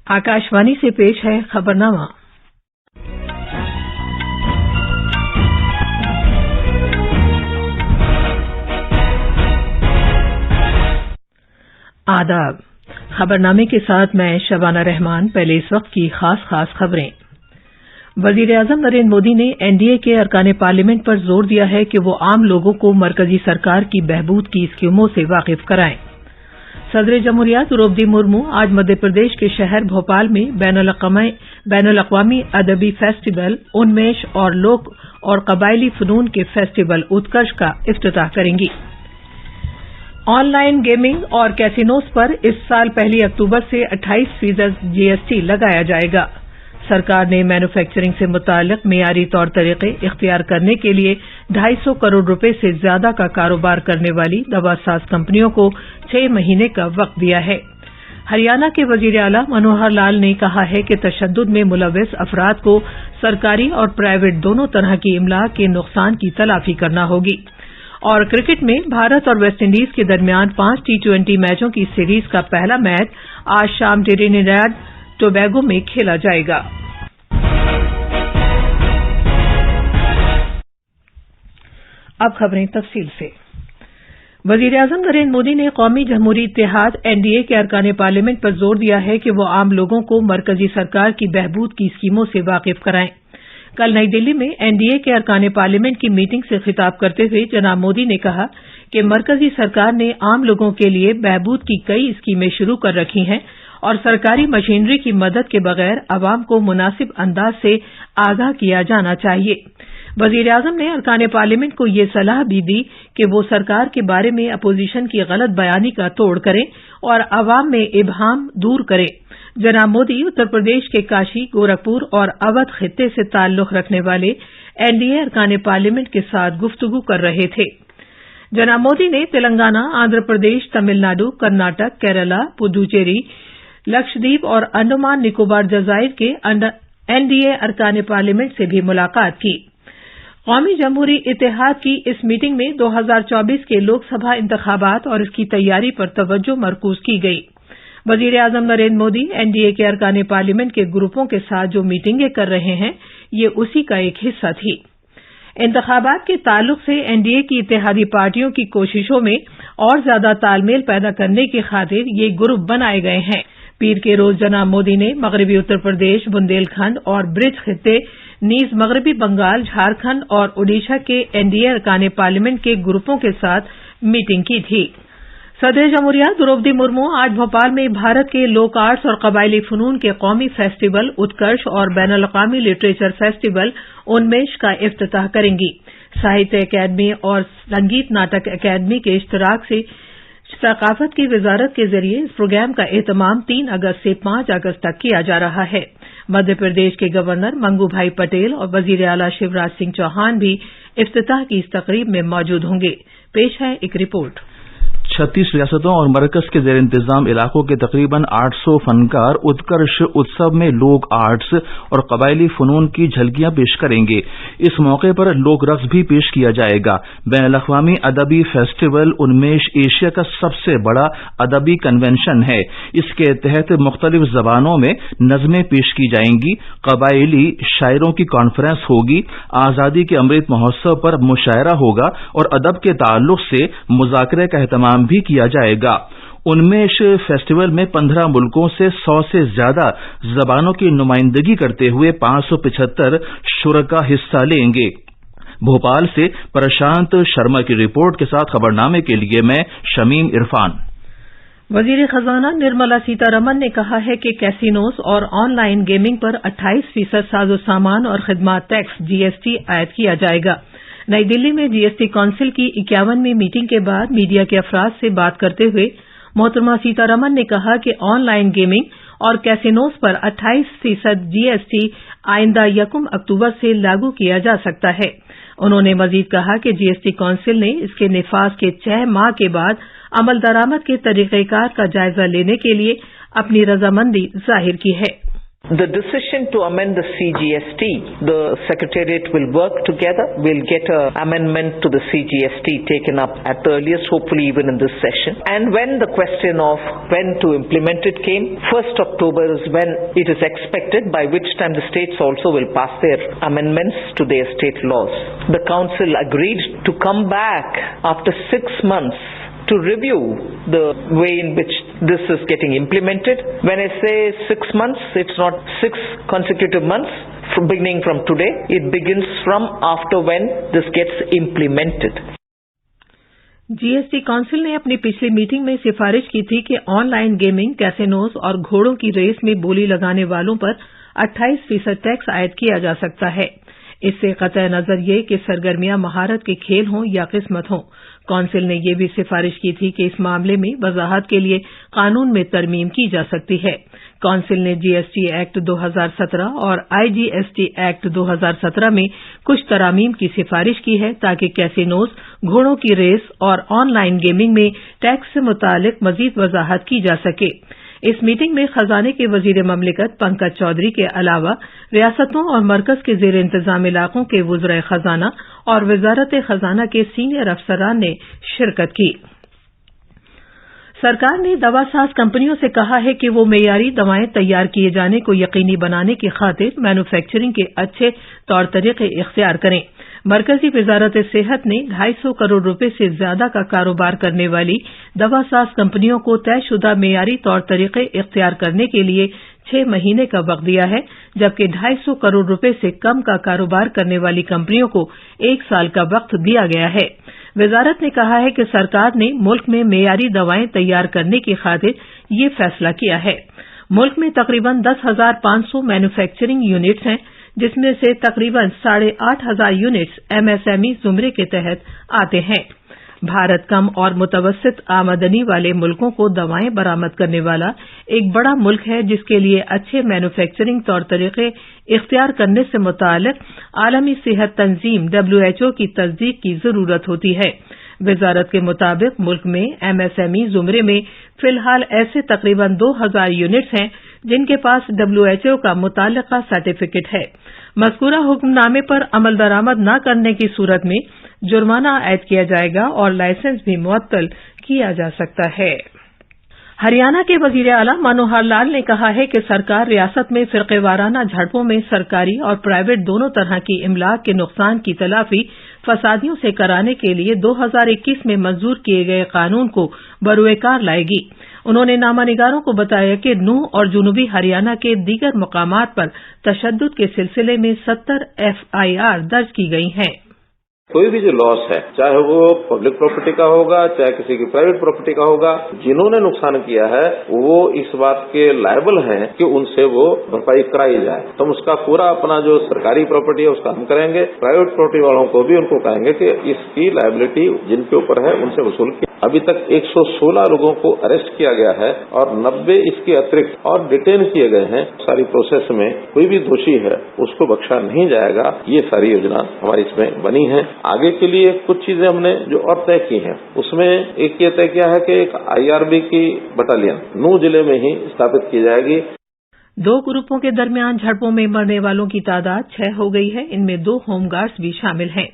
आकाशवाणी से पेश है खबरनामा। आदाब। खबरनामे के साथ मैं शबाना रहमान। पहले इस वक्त की खास खबरें। वजीर-ए-आजम नरेंद्र मोदी ने एनडीए के अरकान पार्लियामेंट पर जोर दिया है कि वो आम लोगों को मरकजी सरकार की बहबूद की स्कीमों से वाकिफ कराएं। सदर जमहूरिया द्रौपदी मुर्मू आज मध्य प्रदेश के शहर भोपाल में बैनुल-अक़वामी अदबी फेस्टिवल उन्मेष और लोक और कबायली फनून के फेस्टिवल उत्कर्ष का इफ्तिताह करेंगी। ऑनलाइन गेमिंग और कैसीनोज पर इस साल 1 अक्टूबर से 28% जीएसटी लगाया जाएगा। सरकार ने मैन्युफैक्चरिंग से मुताल्लिक मेयारी तौर तरीके इख्तियार करने के लिए 250 करोड़ रुपए से ज्यादा का कारोबार करने वाली दवासाज कंपनियों को 6 महीने का वक्त दिया है। हरियाणा के वजीर आला मनोहर लाल ने कहा है कि तशद्दुद में मुलव्वस अफराद को सरकारी और प्राइवेट दोनों तरह की इमलाक के नुकसान की तलाफी करना होगी। और क्रिकेट में भारत और वेस्ट इंडीज के दरमियान 5 T20 मैचों की सीरीज का पहला मैच आज शाम ट्रिनिडाद टोबैगो में खेला जाएगा। अब खबरें तफसील से। वजीर-ए-आजम नरेंद्र मोदी ने कौमी जमहूरी इत्तेहाद एनडीए के अरकान पार्लियामेंट पर जोर दिया है कि वो आम लोगों को मरकजी सरकार की बहबूद की स्कीमों से वाकिफ कराएं। कल नई दिल्ली में एनडीए के अरकान पार्लियामेंट की मीटिंग से खिताब करते हुए जनाब मोदी ने कहा कि मरकजी सरकार ने आम लोगों के लिए बहबूद की कई स्कीमें शुरू कर रखी हैं और सरकारी मशीनरी की मदद के बगैर अवाम को मुनासिब अंदाज से आगाह किया जाना चाहिए। वजीर-ए-आजम ने अरकान पार्लियामेंट को ये सलाह भी दी कि वो सरकार के बारे में अपोजिशन की गलत बयानी का तोड़ करें और अवाम में इबहाम दूर करें। जनाब मोदी उत्तर प्रदेश के काशी, गोरखपुर और अवध खित्ते से ताल्लुक रखने वाले एनडीए अरकान पार्लियामेंट के साथ गुफ्तगू कर रहे थे। जनाब मोदी ने तेलंगाना, आंध्र प्रदेश, तमिलनाडु, कर्नाटक, केरला, पुदुचेरी, लक्षद्वीप और अंडमान निकोबार जजायर के एनडीए अरकान पार्लियामेंट से भी मुलाकात की। कौमी जमहूरी इत्तेहाद की इस मीटिंग में 2024 के लोकसभा इंतखाबात और इसकी तैयारी पर तवज्जो मरकूज की गई। वजीर-ए-आजम नरेंद्र मोदी एनडीए के अरकान पार्लियामेंट के ग्रुपों के साथ जो मीटिंगें कर रहे हैं, ये उसी का एक हिस्सा थी। इंतखाबात के ताल्लुक से एनडीए की इत्तेहादी पार्टियों की कोशिशों में और ज्यादा तालमेल पैदा करने की खातिर ये ग्रुप बनाए गए हैं। पीर के रोज जनाब मोदी ने मगरबी उत्तर प्रदेश, बुंदेलखंड और ब्रिज खित्ते, नीज मगरबी बंगाल, झारखंड और ओडिशा के एनडीए अरकान पार्लियामेंट के ग्रुपों के साथ मीटिंग की थी। सदर जमहूरिया द्रौपदी मुर्मू आज भोपाल में भारत के लोक आर्ट्स और कबायली फनून के कौमी फेस्टिवल उत्कर्ष और बैनुल-अक़वामी लिटरेचर फेस्टिवल उन्मेष का इफ्तिताह करेंगी। साहित्य अकादमी और संगीत नाटक अकादमी के इश्तराक से सकाफत की वजारत के जरिए इस प्रोग्राम का एहतमाम 3 अगस्त से 5 अगस्त तक किया जा रहा है। मध्य प्रदेश के गवर्नर मंगू भाई पटेल और वजीर आला शिवराज सिंह चौहान भी इफ्तिताह की इस तकरीब में मौजूद होंगे। पेश है एक रिपोर्ट। 36 रियासतों और मरकज के जेर इंतजाम इलाकों के तकरीबन 800 फनकार उत्कर्ष उत्सव में लोक आर्ट्स और कबायली फनून की झलकियां पेश करेंगे। इस मौके पर लोक रक्स भी पेश किया जाएगा। बैनुल-अक़वामी अदबी फेस्टिवल उन्मेष एशिया का सबसे बड़ा अदबी कन्वेंशन है। इसके तहत मुख्तलिफ जबानों में नज़में पेश की जाएंगी, कबायली शायरों की कॉन्फ्रेंस होगी, आजादी के अमृत महोत्सव पर मुशायरा होगा और अदब के ताल्लुक से मुज़ाकरे का एहतमाम भी किया जाएगा। उन्मेष फेस्टिवल में 15 मुल्कों से 100 से ज्यादा जबानों की नुमाइंदगी करते हुए 575 शुरका हिस्सा लेंगे। भोपाल से प्रशांत शर्मा की रिपोर्ट के साथ खबरनामे के लिए मैं शमीम इरफान। वजीर खजाना निर्मला सीतारमन ने कहा है कि कैसीनोज और ऑनलाइन गेमिंग पर 28% साजो सामान और खिदमात टैक्स जीएसटी आयद किया जाएगा। नई दिल्ली में जीएसटी काउंसिल की 51वीं मीटिंग के बाद मीडिया के अफराद से बात करते हुए मोहतरमा सीतारमन ने कहा कि ऑनलाइन गेमिंग और कैसीनोज पर 28% जीएसटी आइंदा 1 अक्टूबर से लागू किया जा सकता है। उन्होंने मजीद कहा कि जीएसटी काउंसिल ने इसके निफाज के 6 माह के बाद अमल दरामद के तरीक़ेकार का जायजा लेने के लिए अपनी रजामंदी जाहिर की है। The decision to amend the CGST, the Secretariat will work together. We'll get an amendment to the CGST taken up at the earliest, hopefully even in this session. And when the question of when to implement it came, 1st October is when it is expected, by which time the states also will pass their amendments to their state laws. The Council agreed to come back after 6 months to review the way in which this is getting implemented. When I say 6 months, it's not 6 consecutive months beginning from today. It begins from after when this gets implemented. GST council ने अपनी पिछली meeting में सिफारिश की थी कि online gaming, कैसिनोज और घोड़ों की रेस में बोली लगाने वालों पर 28% टैक्स आयद किया जा सकता है। इससे कतई नजर ये कि सरगर्मियां महारत के खेल हों या किस्मत हो। काउंसिल ने यह भी सिफारिश की थी कि इस मामले में वजाहत के लिए कानून में तरमीम की जा सकती है। काउंसिल ने जीएसटी एक्ट 2017 और आईजीएसटी एक्ट 2017 में कुछ तरामीम की सिफारिश की है ताकि कैसिनोज, घोड़ों की रेस और ऑनलाइन गेमिंग में टैक्स से मुतालिक मजीद वजाहत की जा सके। इस मीटिंग में खजाने के वजीर ममलिकत पंकज चौधरी के अलावा रियासतों और मरकज के जेर इंतजाम इलाकों के वज़राए खजाना और वजारत खजाना के सीनियर अफसरान ने शिरकत की। सरकार ने दवासाज कंपनियों से कहा है कि वो मेयारी दवाएं तैयार किए जाने को यकीनी बनाने की खातिर मैन्युफैक्चरिंग के अच्छे तौर तरीके इख्तियार करें। मरकजी वजारत सेहत ने 250 करोड़ रुपए से ज्यादा का कारोबार करने वाली दवासाज कंपनियों को तयशुदा मेयारी तौर तरीके इख्तियार करने के लिए 6 महीने का वक्त दिया है, जबकि 250 करोड़ रुपए से कम का कारोबार करने वाली कंपनियों को 1 साल का वक्त दिया गया है। वजारत ने कहा है कि सरकार ने मुल्क में मेयारी दवाएं तैयार करने की खातिर ये फैसला किया है। मुल्क में तकरीबन 10,500 मैन्युफैक्चरिंग यूनिट्स हैं, जिसमें से तकरीबन 8,500 यूनिट्स एमएसएमई जुमरे के तहत आते हैं। भारत कम और मुतवस्सित आमदनी वाले मुल्कों को दवाएं बरामद करने वाला एक बड़ा मुल्क है, जिसके लिए अच्छे मैन्युफैक्चरिंग तौर तरीके इख्तियार करने से मुतालिक आलमी सेहत तंजीम WHO की तस्दीक की जरूरत होती है। वजारत के मुताबिक मुल्क में एमएसएमई जुमरे में फिलहाल ऐसे तकरीबन 2,000 यूनिट्स हैं जिनके पास WHO का मुताल्लिका सर्टिफिकेट है। मज़कूरा हुक्मनामे पर अमल दरामद न करने की सूरत में जुर्माना आयद किया जाएगा और लाइसेंस भी मुअत्तल किया जा सकता है। हरियाणा के वजीर आला मनोहर लाल ने कहा है कि सरकार रियासत में फिरकेवाराना झड़पों में सरकारी और प्राइवेट दोनों तरह की इमलाक के नुकसान की तलाफी फसादियों से कराने के लिए 2021 में मंजूर किए गए कानून को बरूएकार लाएगी। उन्होंने नामानिगारों को बताया कि नूह और जुनूबी हरियाणा के दीगर मकामात पर तशद्दुद के सिलसिले में 70 FIR दर्ज की गई हैं। कोई भी जो लॉस है, चाहे वो पब्लिक प्रॉपर्टी का होगा, चाहे किसी की प्राइवेट प्रॉपर्टी का होगा, जिन्होंने नुकसान किया है वो इस बात के लायबल हैं कि उनसे वो भरपाई कराई जाए। तो हम उसका पूरा अपना जो सरकारी प्रॉपर्टी है उसका हम करेंगे, प्राइवेट प्रॉपर्टी वालों को भी उनको कहेंगे कि इसकी लायबिलिटी जिनके ऊपर है उनसे वसूल की। अभी तक 116 लोगों को अरेस्ट किया गया है और 90 इसके अतिरिक्त और डिटेन किए गए हैं। सारी प्रोसेस में कोई भी दोषी है उसको बख्शा नहीं जाएगा। ये सारी योजना हमारी इसमें बनी है। आगे के लिए कुछ चीजें हमने जो और तय की हैं, उसमें एक ये तय किया है कि एक IRB की बटालियन नूह जिले में ही स्थापित की जाएगी। 2 ग्रुपों के दरमियान झड़पों में मरने वालों की तादाद 6 हो गई है। इनमें 2 होमगार्ड्स भी शामिल हैं।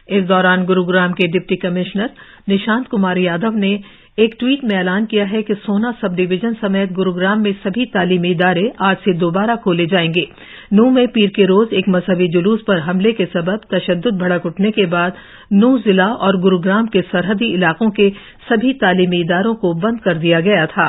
इस दौरान गुरुग्राम के डिप्टी कमिश्नर निशांत कुमार यादव ने एक ट्वीट में ऐलान किया है कि सोना सब डिवीजन समेत गुरुग्राम में सभी तालीमी इदारे आज से दोबारा खोले जाएंगे। नूह में पीर के रोज एक मजहबी जुलूस पर हमले के सबब तशद्दुद भड़क उठने के बाद नूह जिला और गुरुग्राम के सरहदी इलाकों के सभी तालीमी इदारों को बंद कर दिया गया था।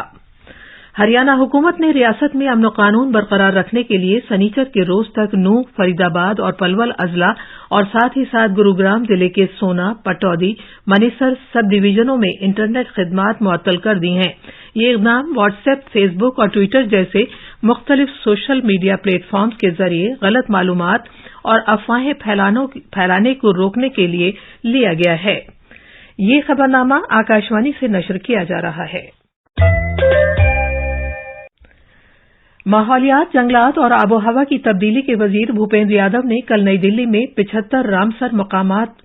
हरियाणा हुकूमत ने रियासत में अमन कानून बरकरार रखने के लिए सनीचर के रोज तक नूह, फरीदाबाद और पलवल अजला और साथ ही साथ गुरुग्राम जिले के सोना, पटौदी, मनीसर सब डिवीजनों में इंटरनेट खिदमात मुअत्तल कर दी हैं। ये इक़दाम व्हाट्सएप, फेसबुक और ट्विटर जैसे मुख्तलिफ सोशल मीडिया प्लेटफॉर्म्स के जरिए गलत मालूमात और अफवाहें फैलाने को रोकने के लिए लिया गया है। ये खबरनामा आकाशवाणी से नशर किया जा रहा है। माहौलियात, जंगलात और आबोहवा की तब्दीली के वजीर भूपेंद्र यादव ने कल नई दिल्ली में 75 रामसर मकामात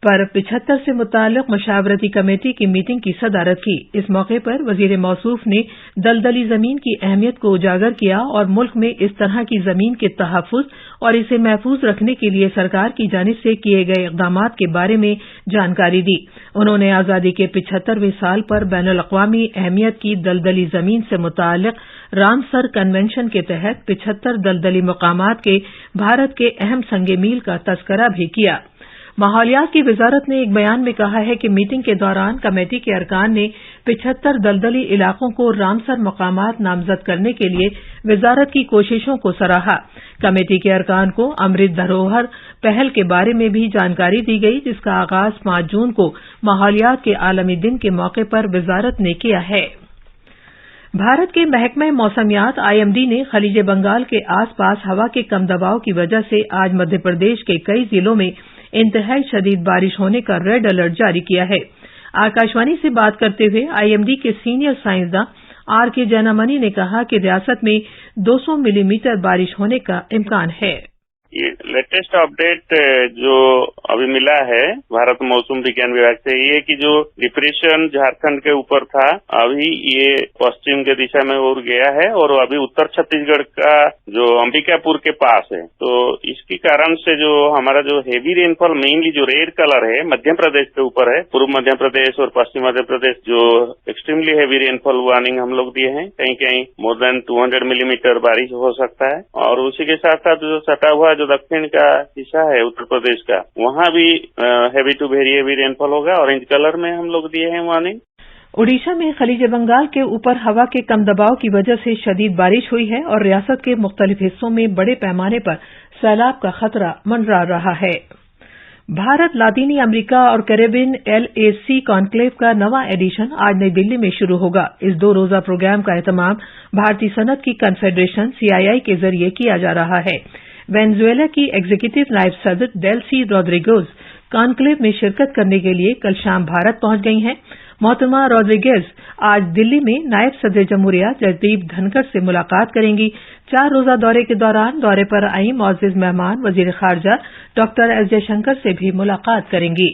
पर 75 से मुताल्लिक मशावरती कमेटी की मीटिंग की सदारत की। इस मौके पर वजीर मौसूफ ने दलदली जमीन की अहमियत को उजागर किया और मुल्क में इस तरह की जमीन के तहफ्फुज और इसे महफूज रखने के लिए सरकार की जानिब से किए गए इक़दामात के बारे में जानकारी दी। उन्होंने आजादी के 75वें साल पर बैनुल-अक़वामी अहमियत की दलदली जमीन से मुताल्लिक रामसर कन्वेंशन के तहत 75 दलदली मकामात के भारत के अहम संगे मील का तज़किरा भी किया। माहौलियात की वजारत ने एक बयान में कहा है कि मीटिंग के दौरान कमेटी के अरकान ने 75 दलदली इलाकों को रामसर मकामात नामजद करने के लिए वजारत की कोशिशों को सराहा। कमेटी के अरकान को अमृत धरोहर पहल के बारे में भी जानकारी दी गई, जिसका आगाज 5 जून को माहौलियात के आलमी दिन के मौके पर वजारत ने किया है। भारत के महकमा मौसमियात आईएमडी ने खलीज बंगाल के आसपास हवा के कम दबाव की वजह से आज मध्य प्रदेश के कई जिलों में इंतहाई शदीद बारिश होने का रेड अलर्ट जारी किया है। आकाशवाणी से बात करते हुए आईएमडी के सीनियर साइंसदान आर.के. जैनामणि ने कहा कि रियासत में 200 मिलीमीटर बारिश होने का इम्कान है। ये लेटेस्ट अपडेट जो अभी मिला है भारत मौसम विज्ञान विभाग से, ये कि जो डिप्रेशन झारखंड के ऊपर था अभी ये पश्चिम के दिशा में उड़ गया है और अभी उत्तर छत्तीसगढ़ का जो अंबिकापुर के पास है, तो इसके कारण से जो हमारा जो हेवी रेनफॉल मेनली जो रेड कलर है मध्य प्रदेश के ऊपर है, पूर्व मध्य प्रदेश और पश्चिम मध्य प्रदेश जो एक्सट्रीमली हेवी रेनफॉल वार्निंग हम लोग दिए हैं, कहीं कहीं मोर देन 200 मिलीमीटर बारिश हो सकता है। और उसी के साथ साथ जो सटा हुआ जो दक्षिण का हिस्सा है उत्तर प्रदेश का, वहां भी heavy to very heavy rainfall होगा। ऑरेंज कलर में हम लोग दिए हैं वार्निंग। ओडिशा में खलीज बंगाल के ऊपर हवा के कम दबाव की वजह से शदीद बारिश हुई है और रियासत के मुख्तलिफ हिस्सों में बड़े पैमाने पर सैलाब का खतरा मंडरा रहा है। भारत लातीनी अमेरिका और कैरेबियन LAC कॉन्क्लेव का नवा एडिशन आज नई दिल्ली में शुरू होगा। इस 2 रोजा प्रोग्राम का एहतमाम भारतीय सनत की कन्फेडरेशन CII के जरिए किया जा रहा है। वेनेजुएला की एग्जीक्यूटिव नायब सदर डेल्सी रोड्रिगेज कॉन्क्लेव में शिरकत करने के लिए कल शाम भारत पहुंच गई हैं। मोहतरमा रोड्रिगेज आज दिल्ली में नायब सदर जमहूरिया जगदीप धनखड़ से मुलाकात करेंगी। 4 रोजा दौरे के दौरान दौरे पर आई मुअज़्ज़िज़ मेहमान वजीर खारजा डॉक्टर एस जयशंकर से भी मुलाकात करेंगी।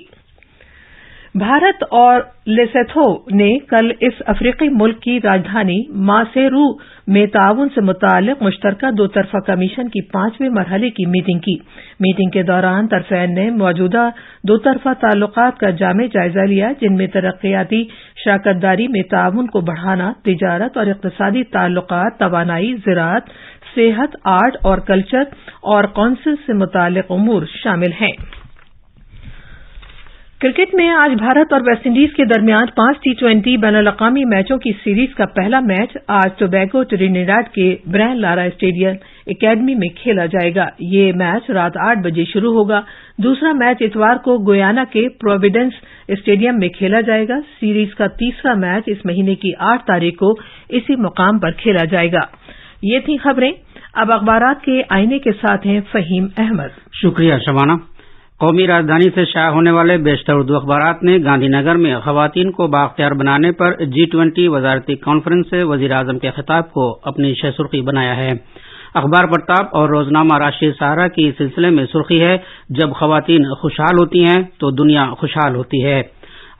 भारत और लेसोथो ने कल इस अफ्रीकी मुल्क की राजधानी मासेरू में ताउन से मुताल्लिक मुश्तरका 2 तरफा कमीशन की 5वें मरहले की मीटिंग की। मीटिंग के दौरान तरफ़ैन ने मौजूदा 2 तरफा ताल्लुकात का जामे जायजा लिया, जिनमें तरक्कियाती शराकतदारी में ताउन को बढ़ाना, तिजारत और इक़्तिसादी ताल्लुकात, तवानाई, ज़राअत, सेहत, आर्ट और कल्चर और कौंसिल से मुताल्लिक उमूर शामिल हैं। क्रिकेट में आज भारत और वेस्टइंडीज के दरमियान 5 T20 बैनुल-अक़वामी मैचों की सीरीज का पहला मैच आज टोबैगो ट्रिनिडाड के ब्रायन लारा स्टेडियम एकेडमी में खेला जाएगा। ये मैच रात 8 बजे शुरू होगा। दूसरा मैच इतवार को गुयाना के प्रोविडेंस स्टेडियम में खेला जाएगा। सीरीज का तीसरा मैच इस महीने की 8 तारीख को इसी मुकाम पर खेला जाएगा। ये थी खबरें। अब अखबारात के आईने के साथ हैं फहीम अहमद। शुक्रिया शबाना। कौमी राजधानी से शाया होने वाले बेशतर उर्दू अखबारात ने गांधीनगर में खवातीन को बाख्तियार बनाने पर G20 वजारती कॉन्फ्रेंस से वजीर आजम के खिताब को अपनी सुर्खी बनाया है। अखबार प्रताप और रोजनामा राष्ट्रीय सहारा की इस सिलसिले में सुर्खी है, जब खवातीन खुशहाल होती हैं तो दुनिया खुशहाल होती है।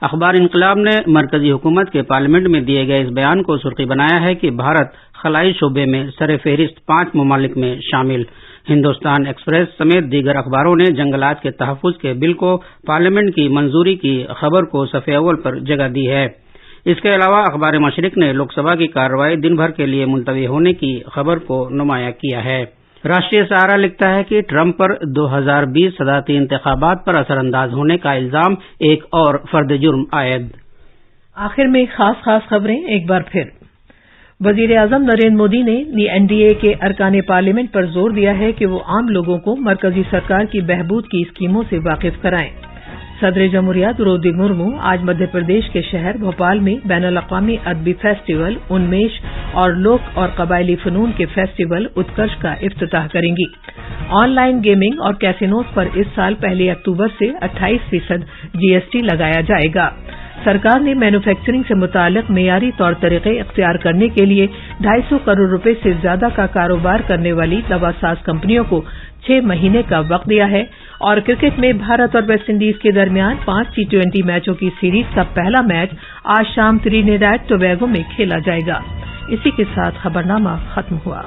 अखबार इनकलाब ने मरकजी हुकूमत के पार्लियामेंट में दिए गए इस बयान को सुर्खी बनाया है कि भारत खलाई शोबे में सर-ए-फेहरिस्त 5 ममालिक में शामिल। हिंदुस्तान एक्सप्रेस समेत दीगर अखबारों ने जंगलात के तहफ्फुज के बिल को पार्लियामेंट की मंजूरी की खबर को सफ़े अव्वल पर जगह दी है। इसके अलावा अखबार मशरिक ने लोकसभा की कार्रवाई दिन भर के लिए मुलतवी होने की खबर को नुमाया किया है। राष्ट्रीय सहारा लिखता है कि ट्रंप पर 2020 सदारती इंतखाबात पर असरअंदाज होने का इल्जाम, एक और फर्द जुर्म आयद। आखिर में खास खबरें एक बार फिर। वजीर आजम नरेंद्र मोदी ने NDA के अरकान पार्लियामेंट पर जोर दिया है कि वो आम लोगों को मरकजी सरकार की बहबूद की स्कीमों से वाकिफ कराएं। सदर जमहूरिया द्रौपदी मुर्मू आज मध्य प्रदेश के शहर भोपाल में बैनुल-अक़वामी अदबी फेस्टिवल उन्मेष और लोक और कबायली फनून के फेस्टिवल उत्कर्ष का इफ्तिताह करेंगी। ऑनलाइन गेमिंग और कैसीनोज पर इस साल 1 अक्टूबर से 28% GST लगाया जाएगा। सरकार ने मैन्युफैक्चरिंग से मुताल्लिक मेयारी तौर तरीके इख्तियार करने के लिए 250 करोड़ रुपए से ज्यादा का कारोबार करने वाली दवासाज कंपनियों को 6 महीने का वक्त दिया है। और क्रिकेट में भारत और वेस्ट इंडीज के दरमियान 5 T20 मैचों की सीरीज का पहला मैच आज शाम त्रिनिडाद टोबैगो में खेला जाएगा। इसी के साथ खबरनामा खत्म हुआ।